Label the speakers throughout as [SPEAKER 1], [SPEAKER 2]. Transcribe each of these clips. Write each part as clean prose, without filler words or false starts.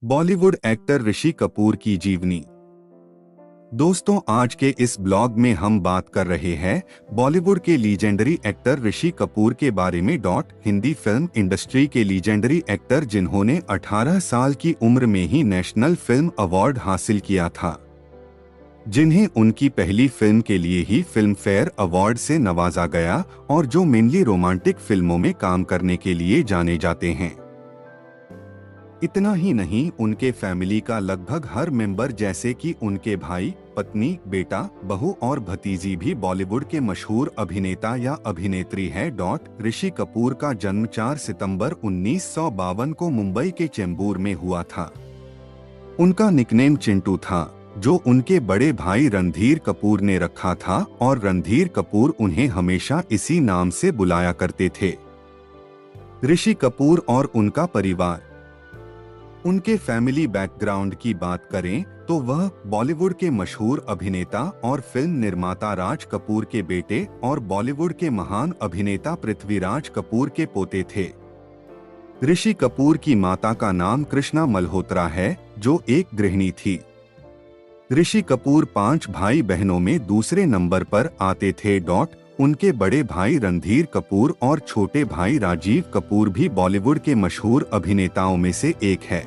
[SPEAKER 1] Bollywood actor Rishi Kapoor की जीवनी। दोस्तों, आज के इस ब्लॉग में हम बात कर रहे हैं बॉलीवुड के लीजेंडरी एक्टर ऋषि कपूर के बारे में। हिंदी फिल्म इंडस्ट्री के लीजेंडरी एक्टर जिन्होंने 18 साल की उम्र में ही नेशनल फिल्म अवार्ड हासिल किया था, जिन्हें उनकी पहली फिल्म के लिए ही फिल्म फेयर अवार्ड से नवाजा गया और जो मेनली रोमांटिक फिल्मों में काम करने के लिए जाने जाते हैं। इतना ही नहीं, उनके फैमिली का लगभग हर मेंबर जैसे कि उनके भाई, पत्नी, बेटा, बहू और भतीजी भी बॉलीवुड के मशहूर अभिनेता या अभिनेत्री है। ऋषि कपूर का जन्म 4 सितंबर 1952 को मुंबई के चेंबूर में हुआ था। उनका निकनेम चिंटू था, जो उनके बड़े भाई रणधीर कपूर ने रखा था और रणधीर कपूर उन्हें हमेशा इसी नाम से बुलाया करते थे। ऋषि कपूर और उनका परिवार। उनके फैमिली बैकग्राउंड की बात करें तो वह बॉलीवुड के मशहूर अभिनेता और फिल्म निर्माता राज कपूर के बेटे और बॉलीवुड के महान अभिनेता पृथ्वीराज कपूर के पोते थे। ऋषि कपूर की माता का नाम कृष्णा मल्होत्रा है, जो एक गृहिणी थी। ऋषि कपूर 5 भाई बहनों में दूसरे नंबर पर आते थे। उनके बड़े भाई रणधीर कपूर और छोटे भाई राजीव कपूर भी बॉलीवुड के मशहूर अभिनेताओं में से एक है।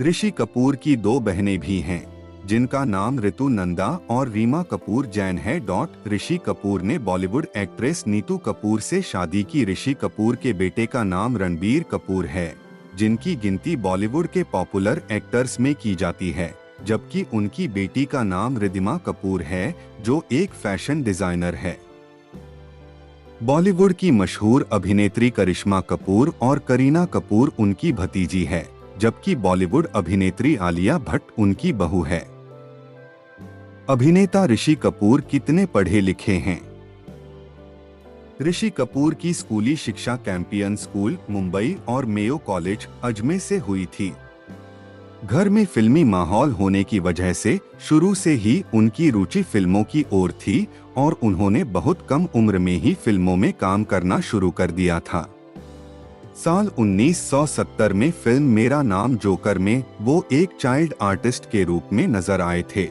[SPEAKER 1] ऋषि कपूर की 2 बहनें भी हैं, जिनका नाम ऋतु नंदा और रीमा कपूर जैन है। ऋषि कपूर ने बॉलीवुड एक्ट्रेस नीतू कपूर से शादी की। ऋषि कपूर के बेटे का नाम रणबीर कपूर है, जिनकी गिनती बॉलीवुड के पॉपुलर एक्टर्स में की जाती है, जबकि उनकी बेटी का नाम रिद्धिमा कपूर है, जो एक फैशन डिजाइनर है। बॉलीवुड की मशहूर अभिनेत्री करिश्मा कपूर और करीना कपूर उनकी भतीजी है, जबकि बॉलीवुड अभिनेत्री आलिया भट्ट उनकी बहू है। अभिनेता ऋषि कपूर कितने पढ़े लिखे हैं? ऋषि कपूर की स्कूली शिक्षा कैंपियन स्कूल, मुंबई और मेयो कॉलेज, अजमेर से हुई थी। घर में फिल्मी माहौल होने की वजह से शुरू से ही उनकी रुचि फिल्मों की ओर थी और उन्होंने बहुत कम उम्र में ही फिल्मों में काम करना शुरू कर दिया था। साल 1970 में फिल्म मेरा नाम जोकर में वो एक चाइल्ड आर्टिस्ट के रूप में नजर आए थे।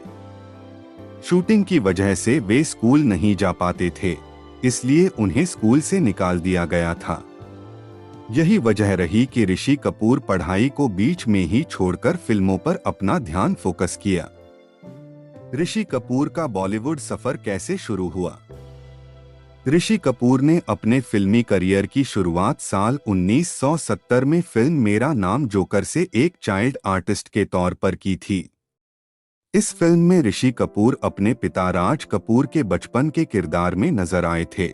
[SPEAKER 1] शूटिंग की वजह से वे स्कूल नहीं जा पाते थे, इसलिए उन्हें स्कूल से निकाल दिया गया था। यही वजह रही कि ऋषि कपूर पढ़ाई को बीच में ही छोड़कर फिल्मों पर अपना ध्यान फोकस किया। ऋषि कपूर का बॉलीवुड सफर कैसे शुरू हुआ? ऋषि कपूर ने अपने फिल्मी करियर की शुरुआत साल 1970 में फिल्म मेरा नाम जोकर से एक चाइल्ड आर्टिस्ट के तौर पर की थी। इस फिल्म में ऋषि कपूर अपने पिता राज कपूर के बचपन के किरदार में नजर आए थे।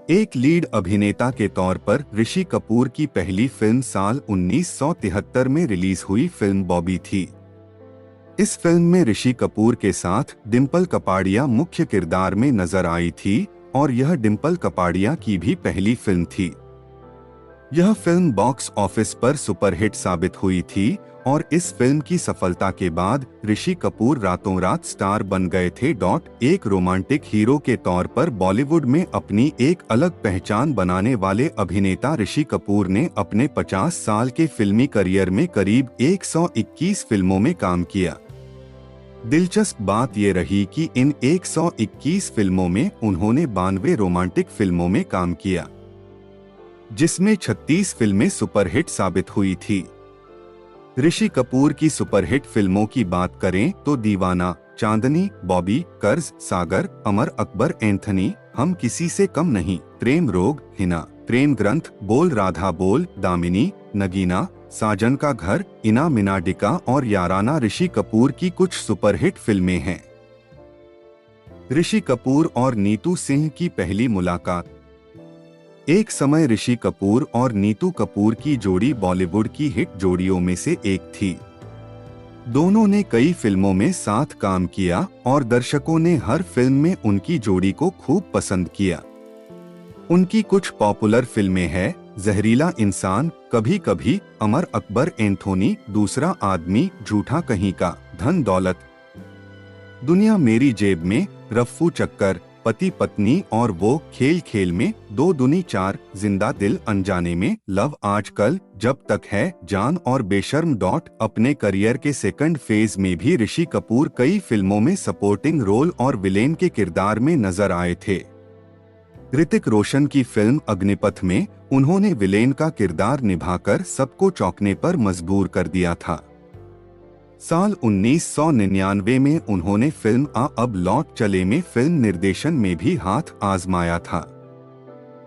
[SPEAKER 1] एक लीड अभिनेता के तौर पर ऋषि कपूर की पहली फिल्म साल 1973 में रिलीज हुई फिल्म बॉबी थी। इस फिल्म में ऋषि कपूर के साथ डिम्पल कपाड़िया मुख्य किरदार में नजर आई थी और यह डिम्पल कपाड़िया की भी पहली फिल्म थी। यह फिल्म बॉक्स ऑफिस पर सुपरहिट साबित हुई थी और इस फिल्म की सफलता के बाद ऋषि कपूर रातों रात स्टार बन गए थे। एक रोमांटिक हीरो के तौर पर बॉलीवुड में अपनी एक अलग पहचान बनाने वाले अभिनेता ऋषि कपूर ने अपने 50 साल के फिल्मी करियर में करीब 121 फिल्मों में काम किया। दिलचस्प बात ये रही कि इन 121 फिल्मों में उन्होंने 92 रोमांटिक फिल्मों में काम किया, जिसमें 36 फिल्में सुपरहिट साबित हुई थी। ऋषि कपूर की सुपरहिट फिल्मों की बात करें तो दीवाना, चांदनी, बॉबी, कर्ज, सागर, अमर अकबर एंथनी, हम किसी से कम नहीं, प्रेम रोग, हिना, प्रेम ग्रंथ, बोल राधा बोल, दामिनी, नगीना, साजन का घर, इना मिना डिका और याराना ऋषि कपूर की कुछ सुपरहिट फिल्में हैं। ऋषि कपूर और नीतू सिंह की पहली मुलाकात। एक समय ऋषि कपूर और नीतू कपूर की जोड़ी बॉलीवुड की हिट जोड़ियों में से एक थी। दोनों ने कई फिल्मों में साथ काम किया और दर्शकों ने हर फिल्म में उनकी जोड़ी को खूब पसंद किया। उनकी कुछ पॉपुलर फिल्में हैं जहरीला इंसान, कभी कभी, अमर अकबर एंथोनी, दूसरा आदमी, झूठा कहीं का, धन दौलत, दुनिया मेरी जेब में, रफ्फू चक्कर, पति पत्नी और वो, खेल खेल में, 2 दूनी 4, जिंदा दिल अनजाने में, लव आजकल, जब तक है, जान और बेशर्म। अपने करियर के सेकंड फेज में भी ऋषि कपूर कई फिल्मों में सपोर्टिंग रोल और विलेन के किरदार में नजर आए थे। ऋतिक रोशन की फिल्म अग्निपथ में उन्होंने विलेन का किरदार निभाकर सबको चौंकने पर मजबूर कर दिया था। साल 1999 में उन्होंने फिल्म आ अब लौट चले में फिल्म निर्देशन में भी हाथ आजमाया था।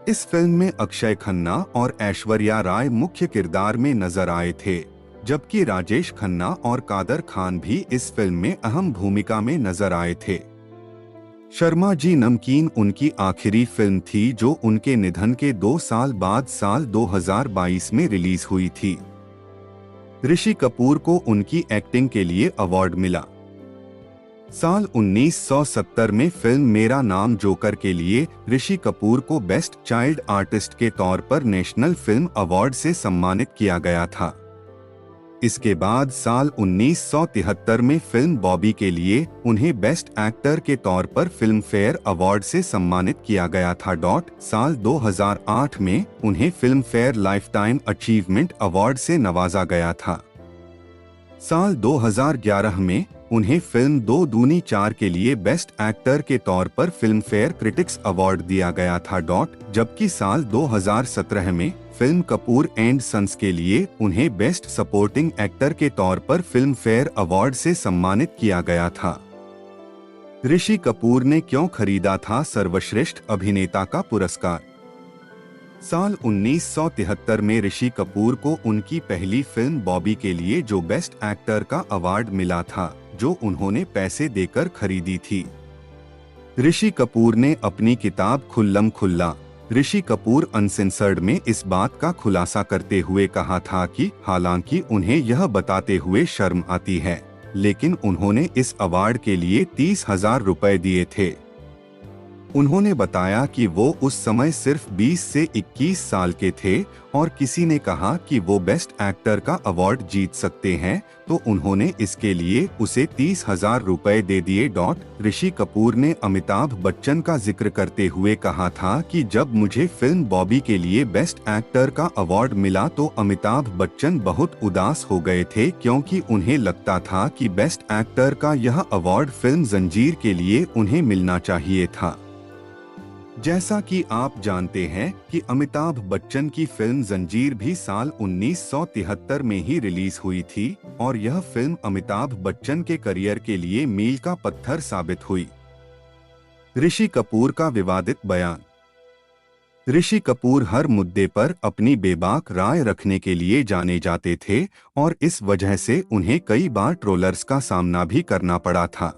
[SPEAKER 1] इस फिल्म में अक्षय खन्ना और ऐश्वर्या राय मुख्य किरदार में नजर आए थे, जबकि राजेश खन्ना और कादर खान भी इस फिल्म में अहम भूमिका में नजर आए थे। शर्मा जी नमकीन उनकी आखिरी फिल्म थी जो उनके निधन के 2 साल बाद साल 2022 में रिलीज हुई थी। ऋषि कपूर को उनकी एक्टिंग के लिए अवार्ड मिला। साल 1970 में फिल्म मेरा नाम जोकर के लिए ऋषि कपूर को बेस्ट चाइल्ड आर्टिस्ट के तौर पर नेशनल फिल्म अवार्ड से सम्मानित किया गया था। इसके बाद साल 1973 में फिल्म बॉबी के लिए उन्हें बेस्ट एक्टर के तौर पर फिल्म फेयर अवार्ड से सम्मानित किया गया था। साल 2008 में उन्हें film fair lifetime achievement award से नवाजा गया था। साल 2011 में उन्हें फिल्म 2 दूनी 4 के लिए बेस्ट एक्टर के तौर पर फिल्म फेयर क्रिटिक्स अवार्ड दिया गया था। जबकि साल 2017 में फिल्म कपूर एंड सन्स के लिए उन्हें बेस्ट सपोर्टिंग एक्टर के तौर पर फिल्म फेयर अवार्ड से सम्मानित किया गया था। ऋषि कपूर ने क्यों खरीदा था सर्वश्रेष्ठ अभिनेता का पुरस्कार? साल 1973 में ऋषि कपूर को उनकी पहली फिल्म बॉबी के लिए जो बेस्ट एक्टर का अवार्ड मिला था, जो उन्होंने पैसे देकर खरीदी थी। ऋषि कपूर ने अपनी किताब खुल्लम खुल्ला ऋषि कपूर अनसेंसर्ड में इस बात का खुलासा करते हुए कहा था कि हालांकि उन्हें यह बताते हुए शर्म आती है, लेकिन उन्होंने इस अवार्ड के लिए 30,000 रुपए दिए थे। उन्होंने बताया कि वो उस समय सिर्फ 20 से 21 साल के थे और किसी ने कहा कि वो बेस्ट एक्टर का अवार्ड जीत सकते हैं, तो उन्होंने इसके लिए उसे 30,000 रुपए दे दिए। ऋषि कपूर ने अमिताभ बच्चन का जिक्र करते हुए कहा था कि जब मुझे फिल्म बॉबी के लिए बेस्ट एक्टर का अवार्ड मिला तो अमिताभ बच्चन बहुत उदास हो गए थे, क्योंकि उन्हें लगता था कि बेस्ट एक्टर का यह अवार्ड फिल्म जंजीर के लिए उन्हें मिलना चाहिए था। जैसा कि आप जानते हैं कि अमिताभ बच्चन की फिल्म जंजीर भी साल 1973 में ही रिलीज हुई थी और यह फिल्म अमिताभ बच्चन के करियर के लिए मील का पत्थर साबित हुई। ऋषि कपूर का विवादित बयान। ऋषि कपूर हर मुद्दे पर अपनी बेबाक राय रखने के लिए जाने जाते थे और इस वजह से उन्हें कई बार ट्रोलर्स का सामना भी करना पड़ा था,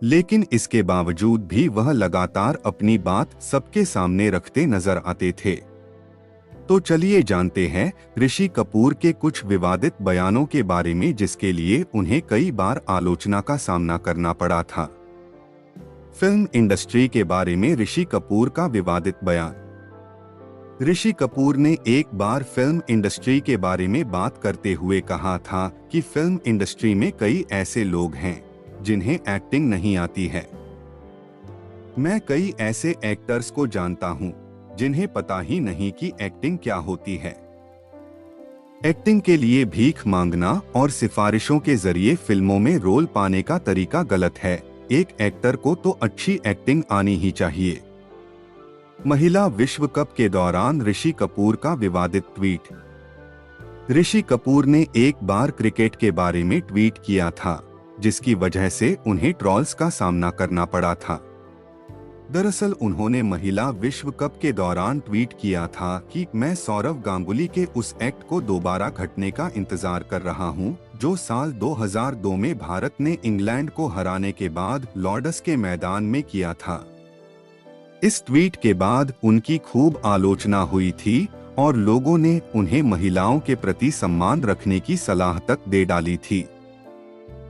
[SPEAKER 1] लेकिन इसके बावजूद भी वह लगातार अपनी बात सबके सामने रखते नजर आते थे। तो चलिए जानते हैं ऋषि कपूर के कुछ विवादित बयानों के बारे में, जिसके लिए उन्हें कई बार आलोचना का सामना करना पड़ा था। फिल्म इंडस्ट्री के बारे में ऋषि कपूर का विवादित बयान। ऋषि कपूर ने एक बार फिल्म इंडस्ट्री के बारे में बात करते हुए कहा था कि फिल्म इंडस्ट्री में कई ऐसे लोग हैं जिन्हें एक्टिंग नहीं आती है। मैं कई ऐसे एक्टर्स को जानता हूं जिन्हें पता ही नहीं कि एक्टिंग क्या होती है। एक्टिंग के लिए भीख मांगना और सिफारिशों के जरिए फिल्मों में रोल पाने का तरीका गलत है। एक एक्टर को तो अच्छी एक्टिंग आनी ही चाहिए। महिला विश्व कप के दौरान ऋषि कपूर का विवादित ट्वीट। ऋषि कपूर ने एक बार क्रिकेट के बारे में ट्वीट किया था, जिसकी वजह से उन्हें ट्रोल्स का सामना करना पड़ा था। दरअसल उन्होंने महिला विश्व कप के दौरान ट्वीट किया था कि मैं सौरव गांगुली के उस एक्ट को दोबारा घटने का इंतजार कर रहा हूं, जो साल 2002 में भारत ने इंग्लैंड को हराने के बाद लॉर्ड्स के मैदान में किया था। इस ट्वीट के बाद उनकी खूब आलोचना हुई थी और लोगों ने उन्हें महिलाओं के प्रति सम्मान रखने की सलाह तक दे डाली थी।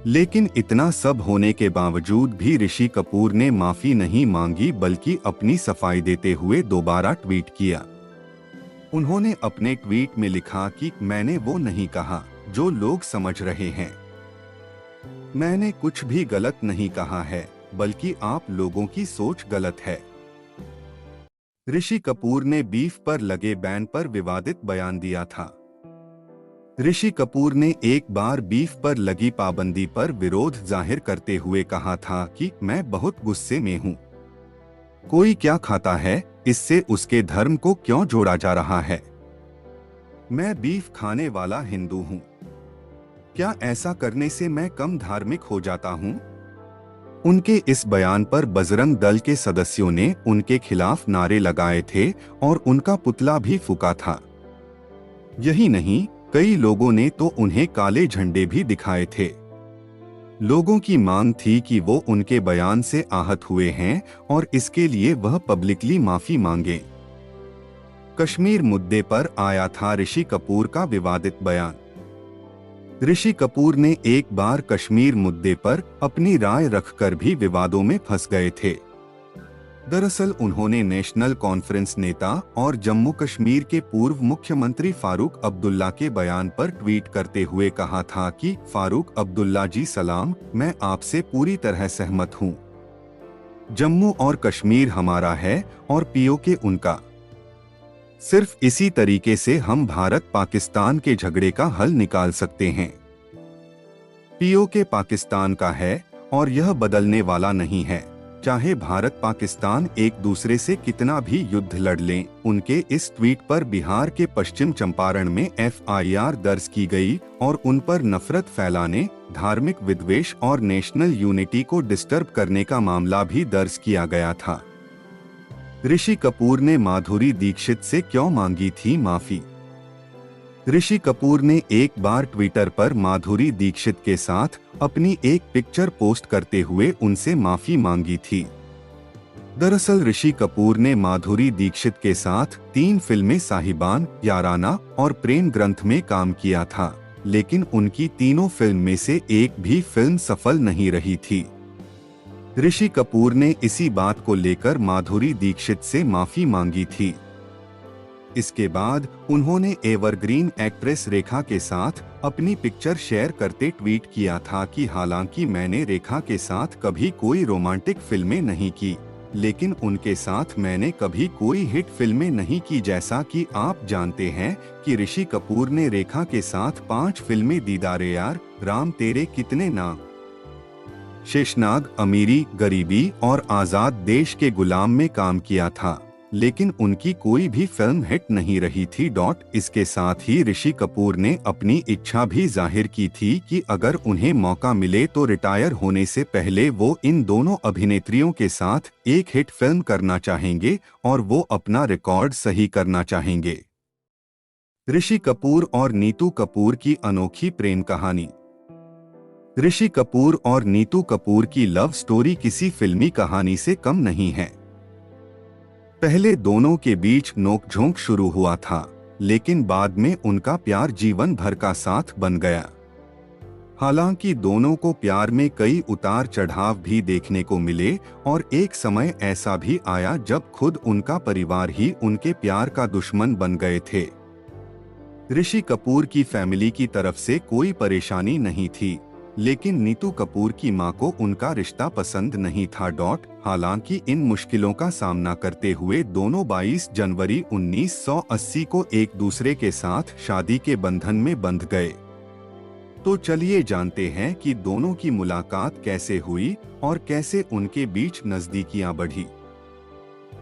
[SPEAKER 1] लेकिन इतना सब होने के बावजूद भी ऋषि कपूर ने माफी नहीं मांगी, बल्कि अपनी सफाई देते हुए दोबारा ट्वीट किया। उन्होंने अपने ट्वीट में लिखा कि मैंने वो नहीं कहा जो लोग समझ रहे हैं। मैंने कुछ भी गलत नहीं कहा है। बल्कि आप लोगों की सोच गलत है। ऋषि कपूर ने बीफ पर लगे बैन पर विवादित बयान दिया था। ऋषि कपूर ने एक बार बीफ पर लगी पाबंदी पर विरोध जाहिर करते हुए कहा था कि मैं बहुत गुस्से में हूं। कोई क्या खाता है, इससे उसके धर्म को क्यों जोड़ा जा रहा है? मैं बीफ खाने वाला हिंदू हूं। क्या ऐसा करने से मैं कम धार्मिक हो जाता हूं? उनके इस बयान पर बजरंग दल के सदस्यों ने उनके खिलाफ नारे लगाए थे और उनका पुतला भी फूका था। यही नहीं, कई लोगों ने तो उन्हें काले झंडे भी दिखाए थे। लोगों की मांग थी कि वो उनके बयान से आहत हुए हैं और इसके लिए वह पब्लिकली माफी मांगे। कश्मीर मुद्दे पर आया था ऋषि कपूर का विवादित बयान। ऋषि कपूर ने एक बार कश्मीर मुद्दे पर अपनी राय रखकर भी विवादों में फंस गए थे। दरअसल उन्होंने नेशनल कॉन्फ्रेंस नेता और जम्मू कश्मीर के पूर्व मुख्यमंत्री फारूक अब्दुल्ला के बयान पर ट्वीट करते हुए कहा था कि फारूक अब्दुल्ला जी सलाम, मैं आपसे पूरी तरह सहमत हूं। जम्मू और कश्मीर हमारा है और पीओके उनका। सिर्फ इसी तरीके से हम भारत पाकिस्तान के झगड़े का हल निकाल सकते हैं। पीओके पाकिस्तान का है और यह बदलने वाला नहीं है। चाहे भारत पाकिस्तान एक दूसरे से कितना भी युद्ध लड़ लें। उनके इस ट्वीट पर बिहार के पश्चिम चंपारण में एफआईआर दर्ज की गई और उन पर नफरत फैलाने, धार्मिक विद्वेष और नेशनल यूनिटी को डिस्टर्ब करने का मामला भी दर्ज किया गया था। ऋषि कपूर ने माधुरी दीक्षित से क्यों मांगी थी माफी? ऋषि कपूर ने एक बार ट्विटर पर माधुरी दीक्षित के साथ अपनी एक पिक्चर पोस्ट करते हुए उनसे माफी मांगी थी। दरअसल ऋषि कपूर ने माधुरी दीक्षित के साथ 3 फिल्में साहिबान, याराना और प्रेम ग्रंथ में काम किया था, लेकिन उनकी तीनों फिल्म में से एक भी फिल्म सफल नहीं रही थी। ऋषि कपूर ने इसी बात को लेकर माधुरी दीक्षित से माफी मांगी थी। इसके बाद उन्होंने एवरग्रीन एक्ट्रेस रेखा के साथ अपनी पिक्चर शेयर करते ट्वीट किया था कि हालांकि मैंने रेखा के साथ कभी कोई रोमांटिक फिल्में नहीं की, लेकिन उनके साथ मैंने कभी कोई हिट फिल्में नहीं की। जैसा कि आप जानते हैं कि ऋषि कपूर ने रेखा के साथ 5 फिल्में दीदारे यार, राम तेरे कितने नाम, शेषनाग, अमीरी, गरीबी और आजाद देश के गुलाम में काम किया था, लेकिन उनकी कोई भी फिल्म हिट नहीं रही थी। इसके साथ ही ऋषि कपूर ने अपनी इच्छा भी जाहिर की थी कि अगर उन्हें मौका मिले तो रिटायर होने से पहले वो इन दोनों अभिनेत्रियों के साथ एक हिट फिल्म करना चाहेंगे और वो अपना रिकॉर्ड सही करना चाहेंगे। ऋषि कपूर और नीतू कपूर की अनोखी प्रेम कहानी। ऋषि कपूर और नीतू कपूर की लव स्टोरी किसी फिल्मी कहानी से कम नहीं है। पहले दोनों के बीच नोकझोंक शुरू हुआ था, लेकिन बाद में उनका प्यार जीवन भर का साथ बन गया। हालांकि दोनों को प्यार में कई उतार चढ़ाव भी देखने को मिले और एक समय ऐसा भी आया जब खुद उनका परिवार ही उनके प्यार का दुश्मन बन गए थे। ऋषि कपूर की फैमिली की तरफ से कोई परेशानी नहीं थी, लेकिन नीतू कपूर की मां को उनका रिश्ता पसंद नहीं था। हालांकि इन मुश्किलों का सामना करते हुए दोनों 22 जनवरी 1980 को एक दूसरे के साथ शादी के बंधन में बंध गए। तो चलिए जानते हैं कि दोनों की मुलाकात कैसे हुई और कैसे उनके बीच नजदीकियां बढ़ी।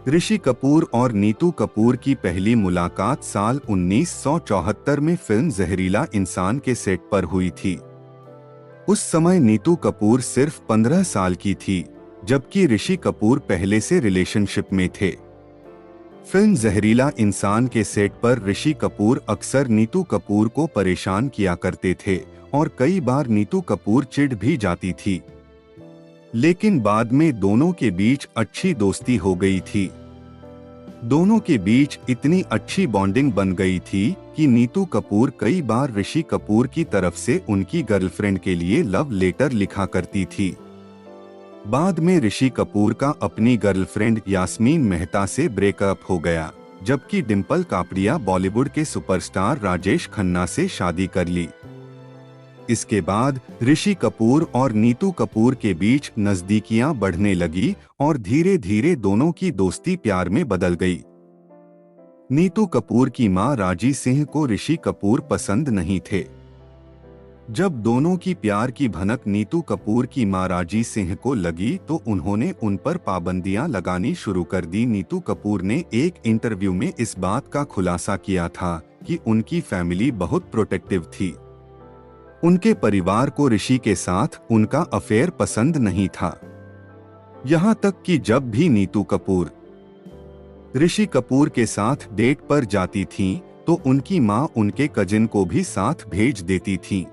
[SPEAKER 1] ऋषि कपूर और नीतू कपूर की पहली मुलाकात साल 1974 में फिल्म जहरीला इंसान के सेट पर हुई थी। उस समय नीतू कपूर सिर्फ 15 साल की थी, जबकि ऋषि कपूर पहले से रिलेशनशिप में थे। फिल्म जहरीला इंसान के सेट पर ऋषि कपूर अक्सर नीतू कपूर को परेशान किया करते थे और कई बार नीतू कपूर चिढ़ भी जाती थी, लेकिन बाद में दोनों के बीच अच्छी दोस्ती हो गई थी। दोनों के बीच इतनी अच्छी बॉन्डिंग बन गई थी कि नीतू कपूर कई बार ऋषि कपूर की तरफ से उनकी गर्लफ्रेंड के लिए लव लेटर लिखा करती थी। बाद में ऋषि कपूर का अपनी गर्लफ्रेंड यास्मीन मेहता से ब्रेकअप हो गया, जबकि डिंपल कापड़िया बॉलीवुड के सुपरस्टार राजेश खन्ना से शादी कर ली। इसके बाद ऋषि कपूर और नीतू कपूर के बीच नजदीकियां बढ़ने लगी और धीरे धीरे दोनों की दोस्ती प्यार में बदल गई। नीतू कपूर की मां राजी सिंह को ऋषि कपूर पसंद नहीं थे। जब दोनों की प्यार की भनक नीतू कपूर की मां राजी सिंह को लगी तो उन्होंने उन पर पाबंदियां लगानी शुरू कर दी। नीतू कपूर ने एक इंटरव्यू में इस बात का खुलासा किया था कि उनकी फैमिली बहुत प्रोटेक्टिव थी। उनके परिवार को ऋषि के साथ उनका अफेयर पसंद नहीं था। यहाँ तक कि जब भी नीतू कपूर ऋषि कपूर के साथ डेट पर जाती थीं, तो उनकी मां उनके कजिन को भी साथ भेज देती थी।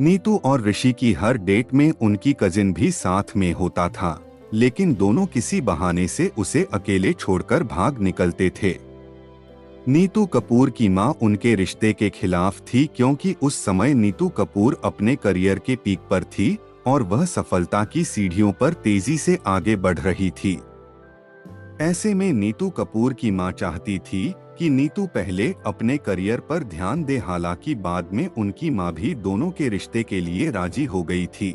[SPEAKER 1] नीतू और ऋषि की हर डेट में उनकी कजिन भी साथ में होता था, लेकिन दोनों किसी बहाने से उसे अकेले छोड़कर भाग निकलते थे। नीतू कपूर की मां उनके रिश्ते के खिलाफ थी क्योंकि उस समय नीतू कपूर अपने करियर के पीक पर थी और वह सफलता की सीढ़ियों पर तेजी से आगे बढ़ रही थी। ऐसे में नीतू कपूर की मां चाहती थी कि नीतू पहले अपने करियर पर ध्यान दे। हालांकि बाद में उनकी मां भी दोनों के रिश्ते के लिए राजी हो गई थी।